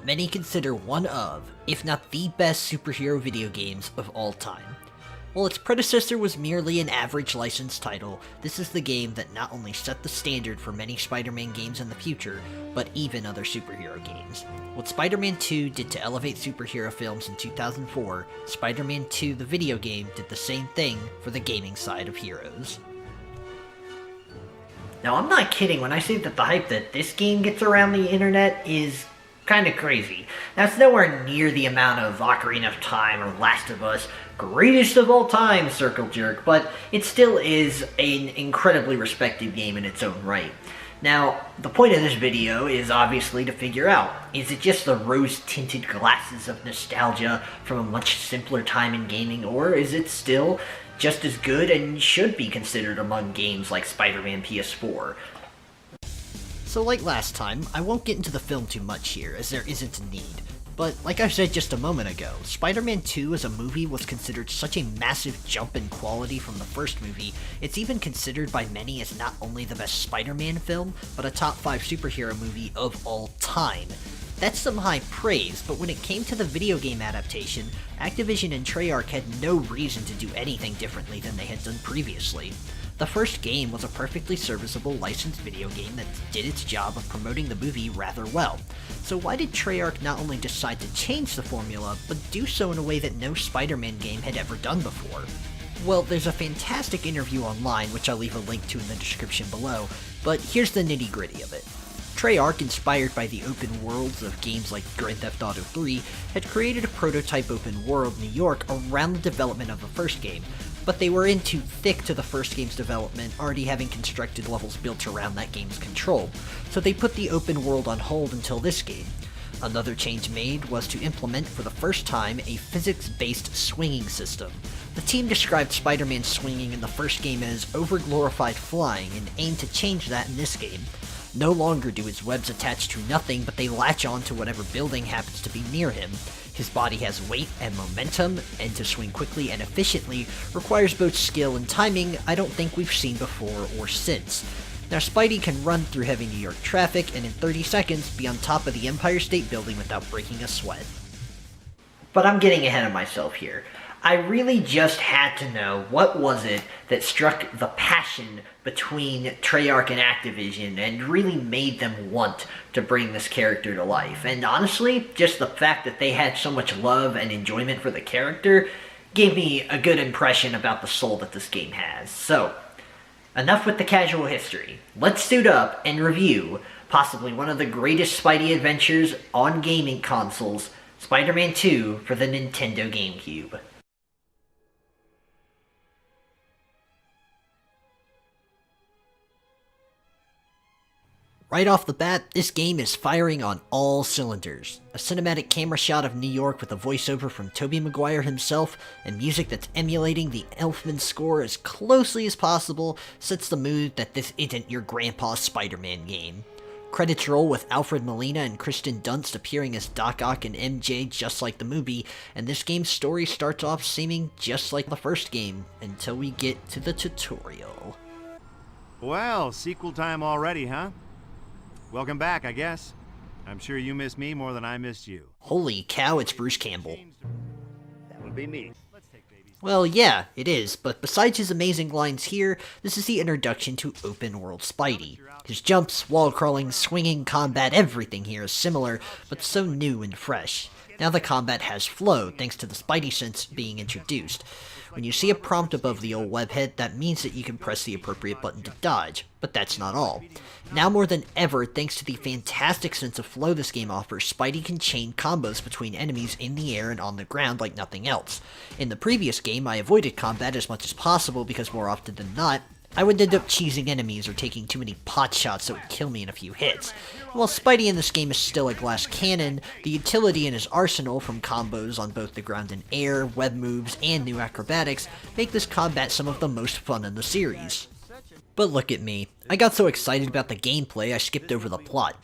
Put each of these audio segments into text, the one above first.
many consider one of, if not the best superhero video games of all time. While its predecessor was merely an average licensed title, this is the game that not only set the standard for many Spider-Man games in the future, but even other superhero games. What Spider-Man 2 did to elevate superhero films in 2004, Spider-Man 2 the video game did the same thing for the gaming side of heroes. Now, I'm not kidding when I say that the hype that this game gets around the internet is kinda crazy. That's nowhere near the amount of Ocarina of Time or Last of Us, greatest of all time circle jerk, but it still is an incredibly respected game in its own right. Now, the point of this video is obviously to figure out, is it just the rose-tinted glasses of nostalgia from a much simpler time in gaming, or is it still just as good and should be considered among games like Spider-Man PS4? So like last time, I won't get into the film too much here, as there isn't a need. But like I said just a moment ago, Spider-Man 2 as a movie was considered such a massive jump in quality from the first movie, it's even considered by many as not only the best Spider-Man film, but a top 5 superhero movie of all time. That's some high praise, but when it came to the video game adaptation, Activision and Treyarch had no reason to do anything differently than they had done previously. The first game was a perfectly serviceable licensed video game that did its job of promoting the movie rather well. So why did Treyarch not only decide to change the formula, but do so in a way that no Spider-Man game had ever done before? Well, there's a fantastic interview online, which I'll leave a link to in the description below, but here's the nitty-gritty of it. Treyarch, inspired by the open worlds of games like Grand Theft Auto 3, had created a prototype open world New York around the development of the first game, but they were in too thick to the first game's development, already having constructed levels built around that game's control, so they put the open world on hold until this game. Another change made was to implement for the first time a physics-based swinging system. The team described Spider-Man swinging in the first game as over-glorified flying and aimed to change that in this game. No longer do his webs attach to nothing, but they latch on to whatever building happens to be near him. His body has weight and momentum, and to swing quickly and efficiently requires both skill and timing I don't think we've seen before or since. Now, Spidey can run through heavy New York traffic and in 30 seconds be on top of the Empire State Building without breaking a sweat. But I'm getting ahead of myself here. I really just had to know what was it that struck the passion between Treyarch and Activision and really made them want to bring this character to life. And honestly, just the fact that they had so much love and enjoyment for the character gave me a good impression about the soul that this game has. So, enough with the casual history. Let's suit up and review possibly one of the greatest Spidey adventures on gaming consoles, Spider-Man 2 for the Nintendo GameCube. Right off the bat, this game is firing on all cylinders. A cinematic camera shot of New York with a voiceover from Tobey Maguire himself, and music that's emulating the Elfman score as closely as possible sets the mood that this isn't your grandpa's Spider-Man game. Credits roll with Alfred Molina and Kristen Dunst appearing as Doc Ock and MJ just like the movie, and this game's story starts off seeming just like the first game, until we get to the tutorial. Well, sequel time already, huh? Welcome back, I guess. I'm sure you miss me more than I missed you. Holy cow, it's Bruce Campbell. That would be me. Well, yeah, it is, but besides his amazing lines here, this is the introduction to open-world Spidey. His jumps, wall crawling, swinging, combat, everything here is similar, but so new and fresh. Now the combat has flow, thanks to the Spidey sense being introduced. When you see a prompt above the old webhead, that means that you can press the appropriate button to dodge, but that's not all. Now more than ever, thanks to the fantastic sense of flow this game offers, Spidey can chain combos between enemies in the air and on the ground like nothing else. In the previous game, I avoided combat as much as possible because more often than not, I would end up cheesing enemies or taking too many pot shots that would kill me in a few hits. While Spidey in this game is still a glass cannon, the utility in his arsenal from combos on both the ground and air, web moves, and new acrobatics make this combat some of the most fun in the series. But look at me. I got so excited about the gameplay I skipped over the plot.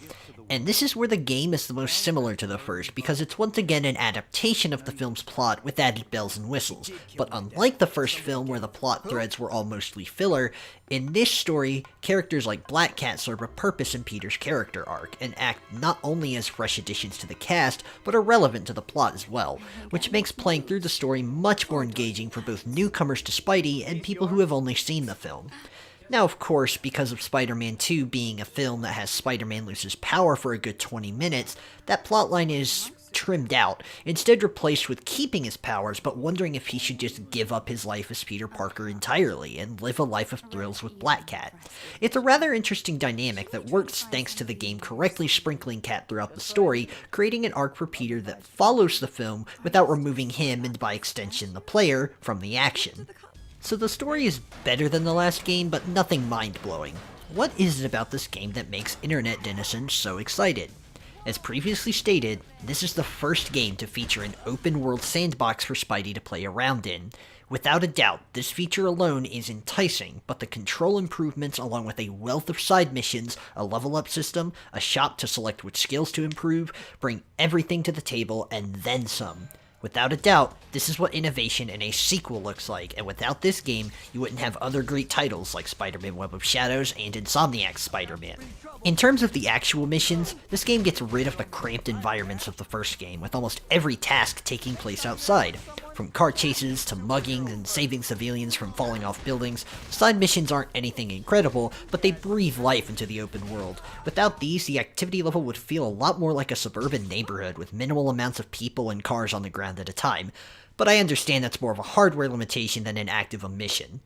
And this is where the game is the most similar to the first, because it's once again an adaptation of the film's plot with added bells and whistles. But unlike the first film, where the plot threads were all mostly filler, in this story, characters like Black Cat serve a purpose in Peter's character arc, and act not only as fresh additions to the cast, but are relevant to the plot as well, which makes playing through the story much more engaging for both newcomers to Spidey and people who have only seen the film. Now, of course, because of Spider-Man 2 being a film that has Spider-Man loses power for a good 20 minutes, that plotline is trimmed out, instead replaced with keeping his powers but wondering if he should just give up his life as Peter Parker entirely and live a life of thrills with Black Cat. It's a rather interesting dynamic that works thanks to the game correctly sprinkling Cat throughout the story, creating an arc for Peter that follows the film without removing him, and by extension the player, from the action. So the story is better than the last game, but nothing mind-blowing. What is it about this game that makes internet denizens so excited? As previously stated, this is the first game to feature an open-world sandbox for Spidey to play around in. Without a doubt, this feature alone is enticing, but the control improvements along with a wealth of side missions, a level-up system, a shop to select which skills to improve, bring everything to the table and then some. Without a doubt, this is what innovation in a sequel looks like, and without this game, you wouldn't have other great titles like Spider-Man Web of Shadows and Insomniac's Spider-Man. In terms of the actual missions, this game gets rid of the cramped environments of the first game, with almost every task taking place outside. From car chases to mugging and saving civilians from falling off buildings, side missions aren't anything incredible, but they breathe life into the open world. Without these, the activity level would feel a lot more like a suburban neighborhood with minimal amounts of people and cars on the ground at a time, but I understand that's more of a hardware limitation than an active omission.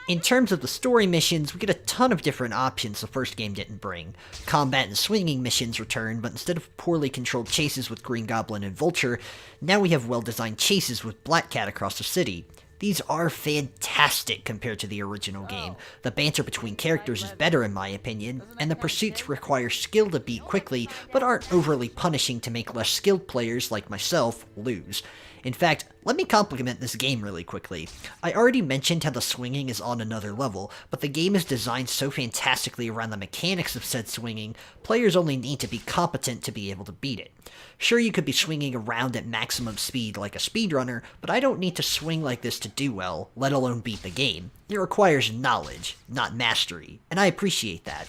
In terms of the story missions, we get a ton of different options the first game didn't bring. Combat and swinging missions return, but instead of poorly controlled chases with Green Goblin and Vulture, now we have well-designed chases with Black Cat across the city. These are fantastic compared to the original game. The banter between characters is better in my opinion, and the pursuits require skill to beat quickly, but aren't overly punishing to make less skilled players like myself lose. In fact, let me compliment this game really quickly. I already mentioned how the swinging is on another level, but the game is designed so fantastically around the mechanics of said swinging, players only need to be competent to be able to beat it. Sure, you could be swinging around at maximum speed like a speedrunner, but I don't need to swing like this to do well, let alone beat the game. It requires knowledge, not mastery, and I appreciate that.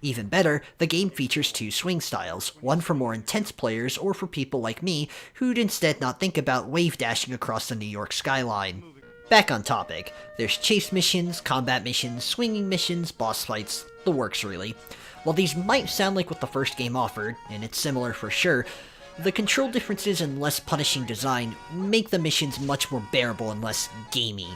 Even better, the game features two swing styles, one for more intense players or for people like me who'd instead not think about wave dashing across the New York skyline. Back on topic, there's chase missions, combat missions, swinging missions, boss fights, the works really. While these might sound like what the first game offered, and it's similar for sure, the control differences and less punishing design make the missions much more bearable and less gamey.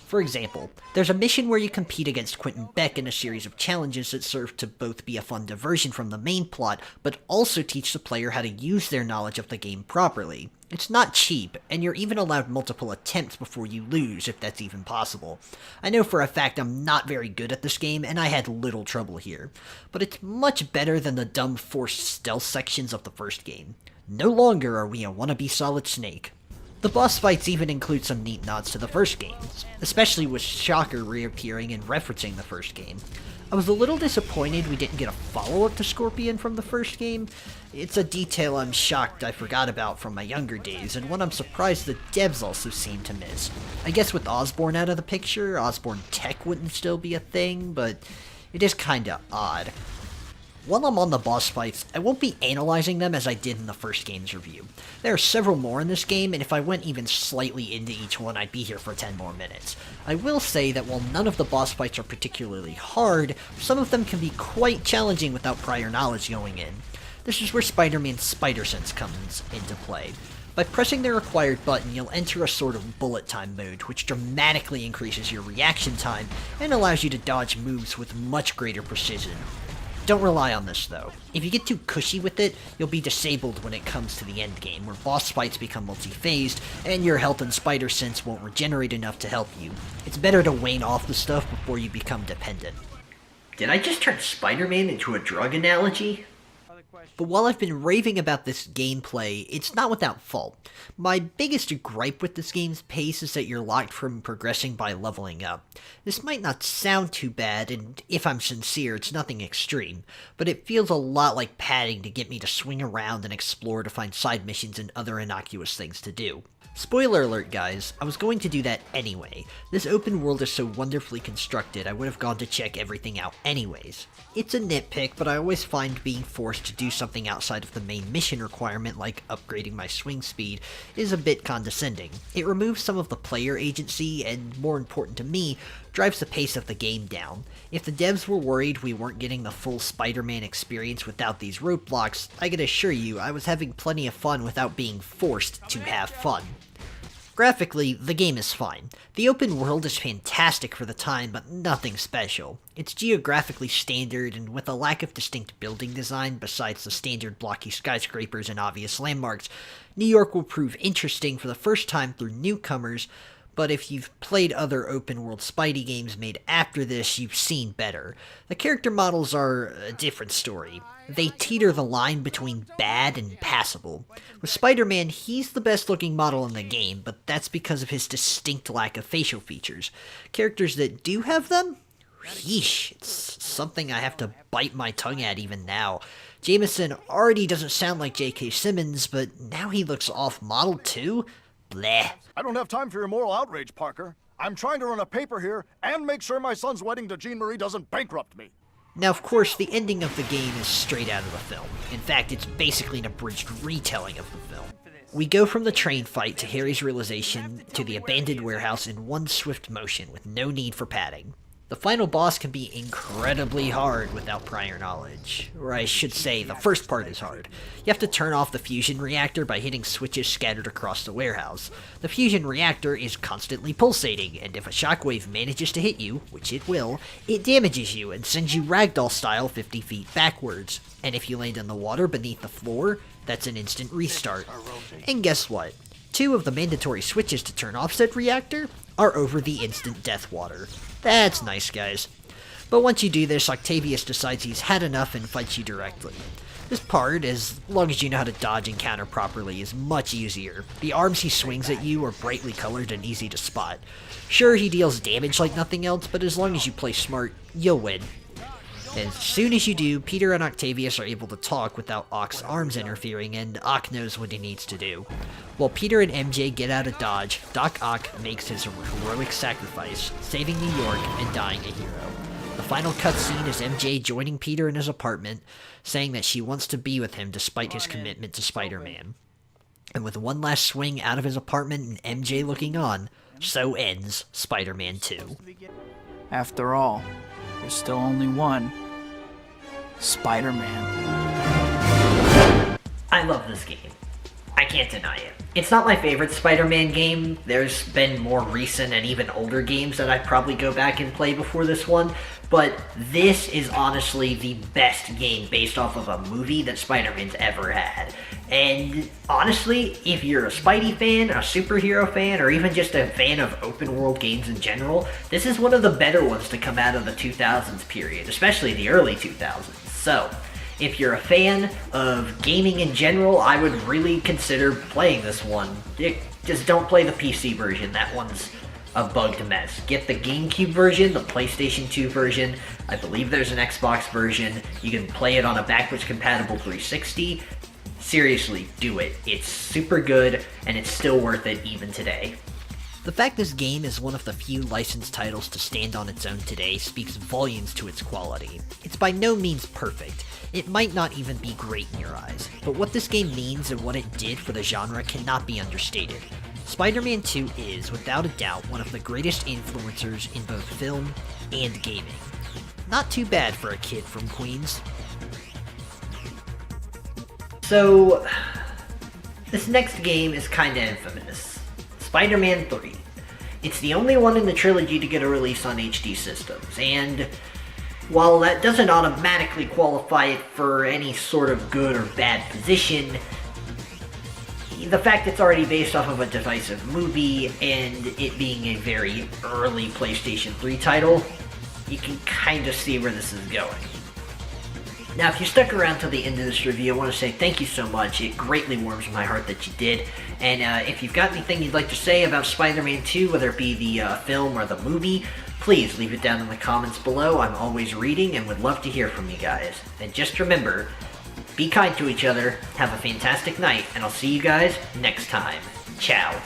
For example, there's a mission where you compete against Quentin Beck in a series of challenges that serve to both be a fun diversion from the main plot, but also teach the player how to use their knowledge of the game properly. It's not cheap, and you're even allowed multiple attempts before you lose, if that's even possible. I know for a fact I'm not very good at this game, and I had little trouble here, but it's much better than the dumb forced stealth sections of the first game. No longer are we a wannabe Solid Snake. The boss fights even include some neat nods to the first game, especially with Shocker reappearing and referencing the first game. I was a little disappointed we didn't get a follow-up to Scorpion from the first game. It's a detail I'm shocked I forgot about from my younger days, and one I'm surprised the devs also seem to miss. I guess with Osborn out of the picture, Osborn Tech wouldn't still be a thing, but it is kinda odd. While I'm on the boss fights, I won't be analyzing them as I did in the first game's review. There are several more in this game, and if I went even slightly into each one, I'd be here for 10 more minutes. I will say that while none of the boss fights are particularly hard, some of them can be quite challenging without prior knowledge going in. This is where Spider-Man's Spider Sense comes into play. By pressing the required button, you'll enter a sort of bullet time mode, which dramatically increases your reaction time and allows you to dodge moves with much greater precision. Don't rely on this though. If you get too cushy with it, you'll be disabled when it comes to the end game, where boss fights become multi-phased, and your health and spider sense won't regenerate enough to help you. It's better to wane off the stuff before you become dependent. Did I just turn Spider-Man into a drug analogy? But while I've been raving about this gameplay, it's not without fault. My biggest gripe with this game's pace is that you're locked from progressing by leveling up. This might not sound too bad, and if I'm sincere, it's nothing extreme, but it feels a lot like padding to get me to swing around and explore to find side missions and other innocuous things to do. Spoiler alert, guys, I was going to do that anyway. This open world is so wonderfully constructed, I would have gone to check everything out anyways. It's a nitpick, but I always find being forced to do something outside of the main mission requirement, like upgrading my swing speed, is a bit condescending. It removes some of the player agency, and more important to me, drives the pace of the game down. If the devs were worried we weren't getting the full Spider-Man experience without these roadblocks, I can assure you I was having plenty of fun without being forced to have fun. Graphically, the game is fine. The open world is fantastic for the time, but nothing special. It's geographically standard, and with a lack of distinct building design besides the standard blocky skyscrapers and obvious landmarks, New York will prove interesting for the first time through newcomers, but if you've played other open-world Spidey games made after this, you've seen better. The character models are a different story. They teeter the line between bad and passable. With Spider-Man, he's the best-looking model in the game, but that's because of his distinct lack of facial features. Characters that do have them? Yeesh, it's something I have to bite my tongue at even now. Jameson already doesn't sound like J.K. Simmons, but now he looks off-model too? Bleh. I don't have time for your moral outrage, Parker. I'm trying to run a paper here and make sure my son's wedding to Jean Marie doesn't bankrupt me. Now, of course, the ending of the game is straight out of the film. In fact, it's basically an abridged retelling of the film. We go from the train fight to Harry's realization to the abandoned warehouse in one swift motion with no need for padding. The final boss can be incredibly hard without prior knowledge. Or I should say, the first part is hard. You have to turn off the fusion reactor by hitting switches scattered across the warehouse. The fusion reactor is constantly pulsating, and if a shockwave manages to hit you, which it will, it damages you and sends you ragdoll style 50 feet backwards. And if you land in the water beneath the floor, that's an instant restart. And guess what? 2 of the mandatory switches to turn off said reactor are over the instant death water. That's nice, guys. But once you do this, Octavius decides he's had enough and fights you directly. This part, as long as you know how to dodge and counter properly, is much easier. The arms he swings at you are brightly colored and easy to spot. Sure, he deals damage like nothing else, but as long as you play smart, you'll win. As soon as you do, Peter and Octavius are able to talk without Ock's arms interfering, and Ock knows what he needs to do. While Peter and MJ get out of Dodge, Doc Ock makes his heroic sacrifice, saving New York and dying a hero. The final cutscene is MJ joining Peter in his apartment, saying that she wants to be with him despite his commitment to Spider-Man. And with one last swing out of his apartment and MJ looking on, so ends Spider-Man 2. After all, there's still only one Spider-Man. I love this game. I can't deny it. It's not my favorite Spider-Man game. There's been more recent and even older games that I'd probably go back and play before this one, but this is honestly the best game based off of a movie that Spider-Man's ever had. And honestly, if you're a Spidey fan, a superhero fan, or even just a fan of open world games in general, this is one of the better ones to come out of the 2000s period, especially the early 2000s. So, if you're a fan of gaming in general, I would really consider playing this one. Just don't play the PC version, that one's a bugged mess. Get the GameCube version, the PlayStation 2 version, I believe there's an Xbox version, you can play it on a backwards compatible 360. Seriously, do it. It's super good, and it's still worth it even today. The fact this game is one of the few licensed titles to stand on its own today speaks volumes to its quality. It's by no means perfect. It might not even be great in your eyes, but what this game means and what it did for the genre cannot be understated. Spider-Man 2 is, without a doubt, one of the greatest influencers in both film and gaming. Not too bad for a kid from Queens. So, this next game is kinda infamous. Spider-Man 3. It's the only one in the trilogy to get a release on HD systems, and while that doesn't automatically qualify it for any sort of good or bad position, the fact it's already based off of a divisive movie and it being a very early PlayStation 3 title, you can kinda see where this is going. Now, if you stuck around till the end of this review, I want to say thank you so much. It greatly warms my heart that you did. And if you've got anything you'd like to say about Spider-Man 2, whether it be the film or the movie, please leave it down in the comments below. I'm always reading and would love to hear from you guys. And just remember, be kind to each other, have a fantastic night, and I'll see you guys next time. Ciao.